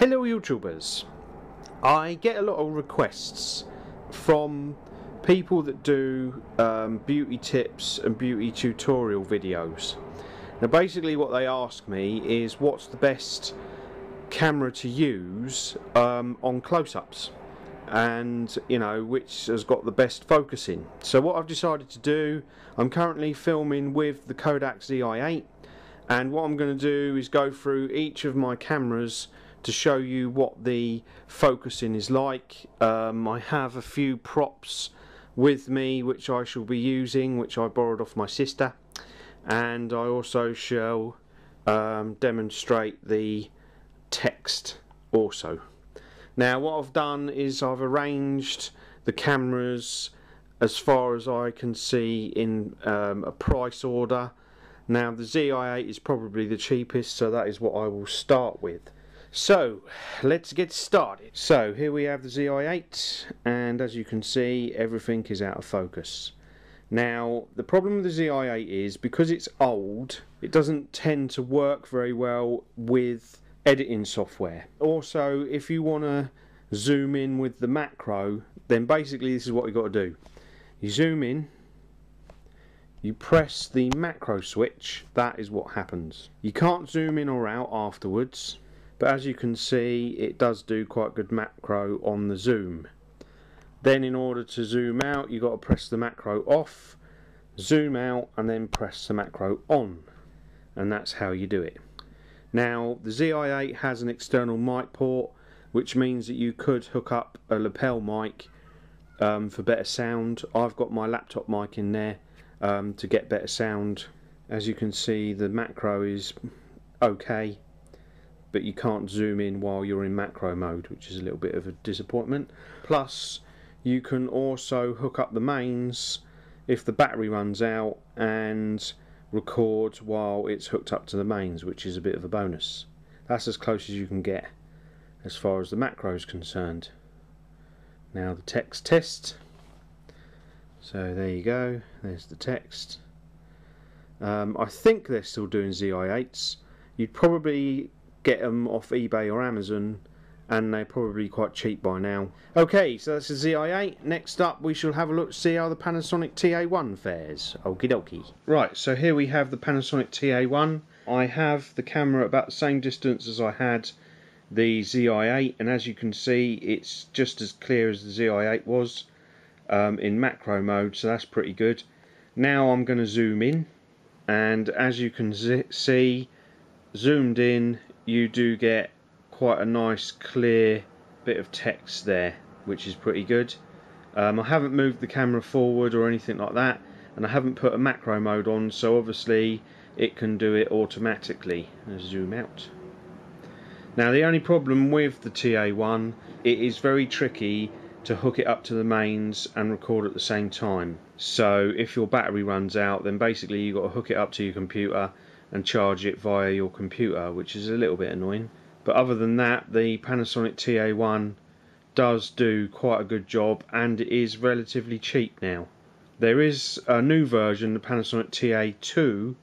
Hello YouTubers. I get a lot of requests from people that do beauty tips and beauty tutorial videos. Now basically what they ask me is what's the best camera to use on close-ups, and you know, which has got the best focusing. So what I've decided to do, I'm currently filming with the Kodak Zi8, and what I'm going to do is go through each of my cameras to show you what the focusing is like. I have a few props with me which I shall be using, which I borrowed off my sister, and I also shall demonstrate the text also. Now what I've done is I've arranged the cameras as far as I can see in a price order. Now the Zi8 is probably the cheapest, so that is what I will start with. So let's get started. So here we have the Zi8, and as you can see everything is out of focus. Now the problem with the Zi8 is because it's old, it doesn't tend to work very well with editing software. Also, if you want to zoom in with the macro, then basically this is what you've got to do. You zoom in, you press the macro switch, that is what happens. You can't zoom in or out afterwards, but as you can see it does do quite good macro on the zoom. Then in order to zoom out you've got to press the macro off, zoom out, and then press the macro on, and that's how you do it. Now the Zi8 has an external mic port, which means that you could hook up a lapel mic for better sound. I've got my laptop mic in there to get better sound. As you can see the macro is okay, but you can't zoom in while you're in macro mode, which is a little bit of a disappointment. Plus you can also hook up the mains if the battery runs out and record while it's hooked up to the mains, which is a bit of a bonus. That's as close as you can get as far as the macro is concerned. Now the text test. So there you go, there's the text. I think they're still doing Zi8s. You'd probably get them off eBay or Amazon, and they're probably quite cheap by now. Okay, so that's the Zi8. Next up we shall have a look to see how the Panasonic TA1 fares. Okie dokie. Right, so here we have the Panasonic TA1. I have the camera about the same distance as I had the Zi8, and as you can see it's just as clear as the Zi8 was in macro mode, so that's pretty good. Now I'm going to zoom in, and as you can see, zoomed in, you do get quite a nice clear bit of text there, which is pretty good. I haven't moved the camera forward or anything like that, and I haven't put a macro mode on, so obviously it can do it automatically. Let's zoom out. Now the only problem with the TA1, it is very tricky to hook it up to the mains and record at the same time. So if your battery runs out, then basically you've got to hook it up to your computer and charge it via your computer, which is a little bit annoying. But other than that, the Panasonic TA1 does do quite a good job, and it is relatively cheap now. There is a new version, the Panasonic TA2,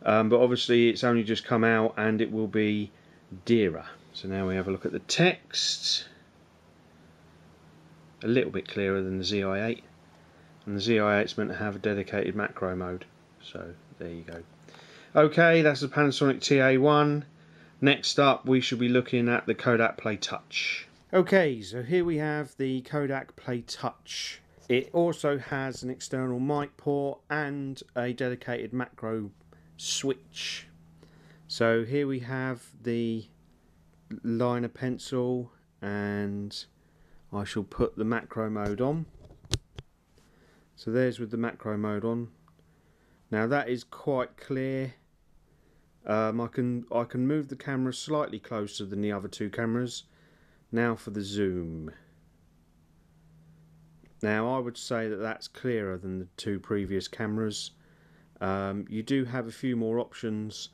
but obviously it's only just come out and it will be dearer. So now we have a look at the text. A little bit clearer than the Zi8, and the Zi8 is meant to have a dedicated macro mode, so there you go. Okay, that's the Panasonic TA1. Next up we should be looking at the Kodak Playtouch. Okay, so here we have the Kodak Playtouch. It also has an external mic port and a dedicated macro switch. So here we have the liner pencil, and I shall put the macro mode on. So there's with the macro mode on. Now that is quite clear. I can move the camera slightly closer than the other two cameras. Now for the zoom. Now I would say that that's clearer than the two previous cameras. You do have a few more options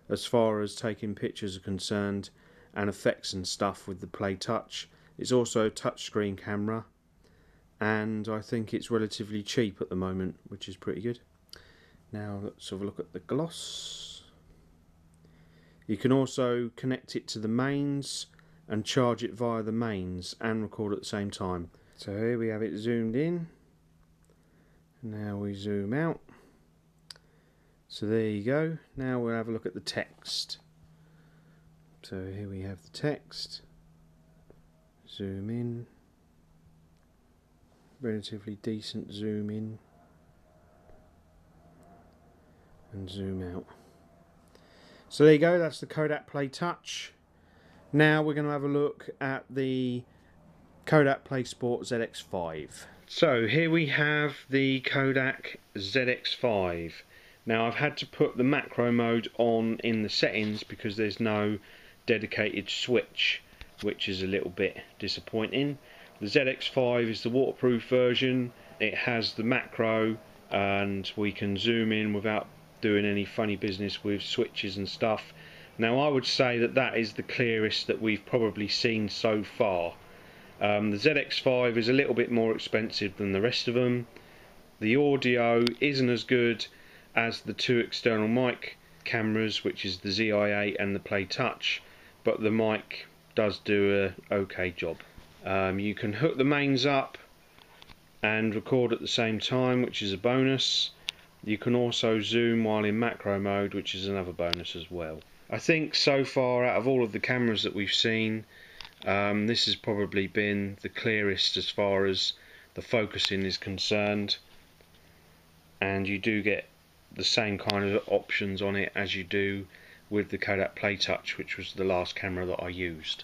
as far as taking pictures are concerned, and effects and stuff with the Playtouch. It's also a touchscreen camera, and I think it's relatively cheap at the moment, which is pretty good. Now let's have a look at the gloss. You can also connect it to the mains and charge it via the mains and record at the same time. So here we have it zoomed in. Now we zoom out. So there you go. Now we'll have a look at the text. So here we have the text. Zoom in. Relatively decent zoom in. And zoom out. So there you go, that's the Kodak Playtouch. Now we're going to have a look at the Kodak Playsport ZX5. So here we have the Kodak ZX5. Now I've had to put the macro mode on in the settings because there's no dedicated switch, which is a little bit disappointing. The ZX5 is the waterproof version. It has the macro and we can zoom in without doing any funny business with switches and stuff. Now I would say that that is the clearest that we've probably seen so far. The ZX5 is a little bit more expensive than the rest of them. The audio isn't as good as the two external mic cameras, which is the Zi8 and the Playtouch, but the mic does do a okay job. You can hook the mains up and record at the same time, which is a bonus. You can also zoom while in macro mode, which is another bonus as well. I think so far out of all of the cameras that we've seen, this has probably been the clearest as far as the focusing is concerned, and you do get the same kind of options on it as you do with the Kodak Playtouch, which was the last camera that I used.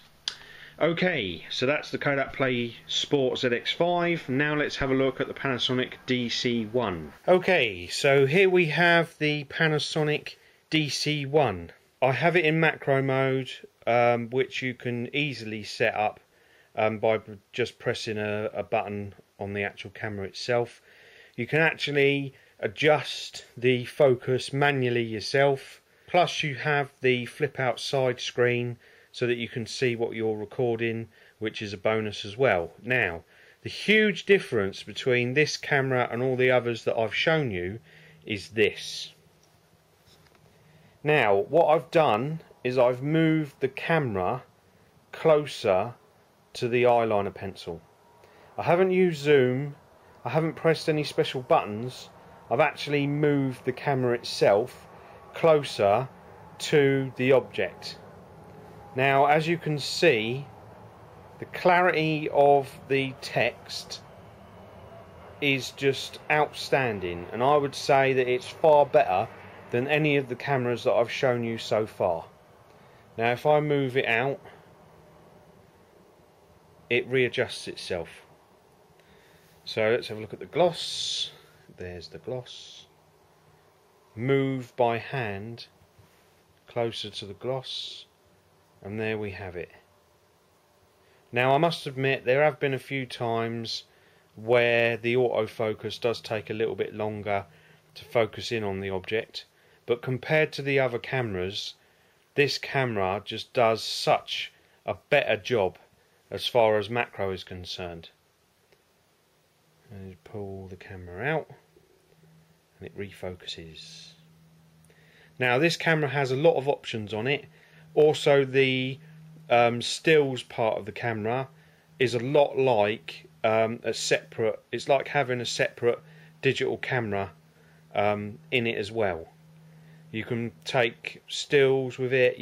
Okay, so that's the Kodak Playsport ZX5. Now let's have a look at the Panasonic DC1. Okay, so here we have the Panasonic DC1. I have it in macro mode, which you can easily set up by just pressing a button on the actual camera itself. You can actually adjust the focus manually yourself. Plus you have the flip out side screen so that you can see what you're recording, which is a bonus as well. Now, the huge difference between this camera and all the others that I've shown you is this. Now, what I've done is I've moved the camera closer to the eyeliner pencil. I haven't used zoom, I haven't pressed any special buttons, I've actually moved the camera itself closer to the object. Now, as you can see, the clarity of the text is just outstanding, and I would say that it's far better than any of the cameras that I've shown you so far. Now, if I move it out, it readjusts itself. So let's have a look at the gloss. There's the gloss. Move by hand closer to the gloss, and there we have it. Now, I must admit there have been a few times where the autofocus does take a little bit longer to focus in on the object, but compared to the other cameras, this camera just does such a better job as far as macro is concerned. And pull the camera out and it refocuses. Now, this camera has a lot of options on it. Also, the stills part of the camera is a lot like a separate. It's like having a separate digital camera in it as well. You can take stills with it.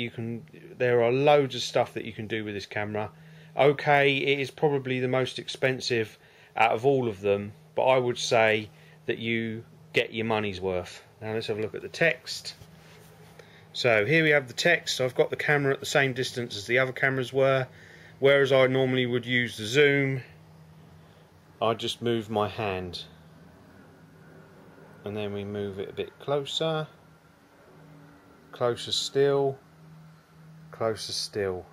There are loads of stuff that you can do with this camera. Okay, it is probably the most expensive out of all of them, but I would say that you get your money's worth. Now let's have a look at the text. So here we have the text. I've got the camera at the same distance as the other cameras were, whereas I normally would use the zoom. I just move my hand and then we move it a bit closer, closer still, closer still.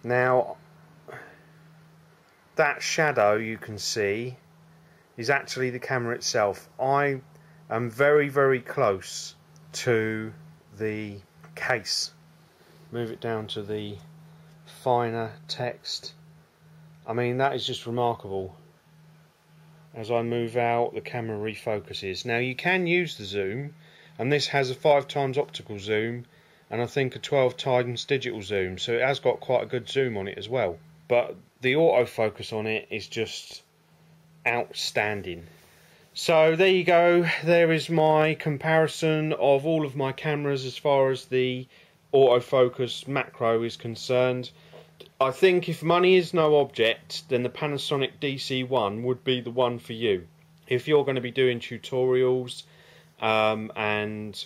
Now, that shadow you can see is actually the camera itself. I am very, very close to the case. Move it down to the finer text. I mean, that is just remarkable. As I move out, the camera refocuses. Now, you can use the zoom, and this has a 5x optical zoom, and I think a 12 times digital zoom, so it has got quite a good zoom on it as well. But the autofocus on it is just outstanding. So there you go, there is my comparison of all of my cameras as far as the autofocus macro is concerned. I think if money is no object, then the Panasonic DC1 would be the one for you. If you're going to be doing tutorials and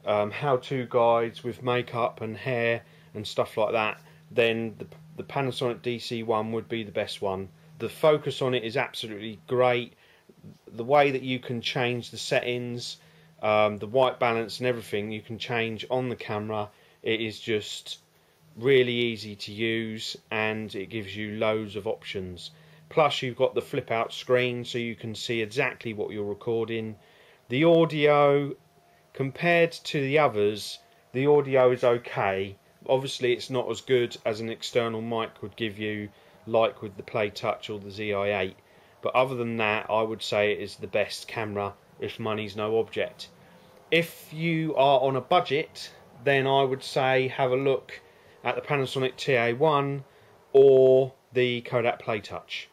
how-to guides with makeup and hair and stuff like that, then the Panasonic DC1 would be the best one. The focus on it is absolutely great. The way that you can change the settings, the white balance and everything you can change on the camera, it is just really easy to use, and it gives you loads of options. Plus you've got the flip out screen so you can see exactly what you're recording. The audio, compared to the others, the audio is okay. Obviously it's not as good as an external mic would give you, like with the Playtouch or the Zi8, but other than that I would say it is the best camera if money's no object. If you are on a budget, then I would say have a look at the Panasonic TA1 or the Kodak Playtouch.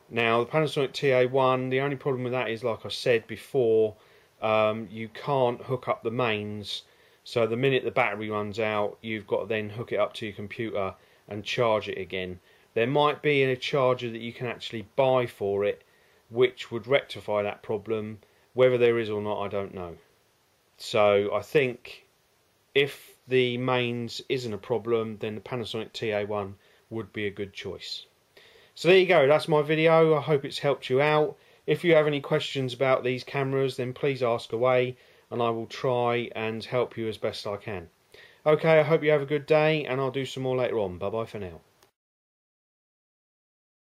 Now the Panasonic TA1, the only problem with that is, like I said before, you can't hook up the mains, so the minute the battery runs out you've got to then hook it up to your computer and charge it again. There might be a charger that you can actually buy for it which would rectify that problem. Whether there is or not, I don't know. So I think if the mains isn't a problem, then the Panasonic TA1 would be a good choice. So there you go, that's my video. I hope it's helped you out. If you have any questions about these cameras, then please ask away and I will try and help you as best I can. Okay, I hope you have a good day, and I'll do some more later on. Bye bye for now.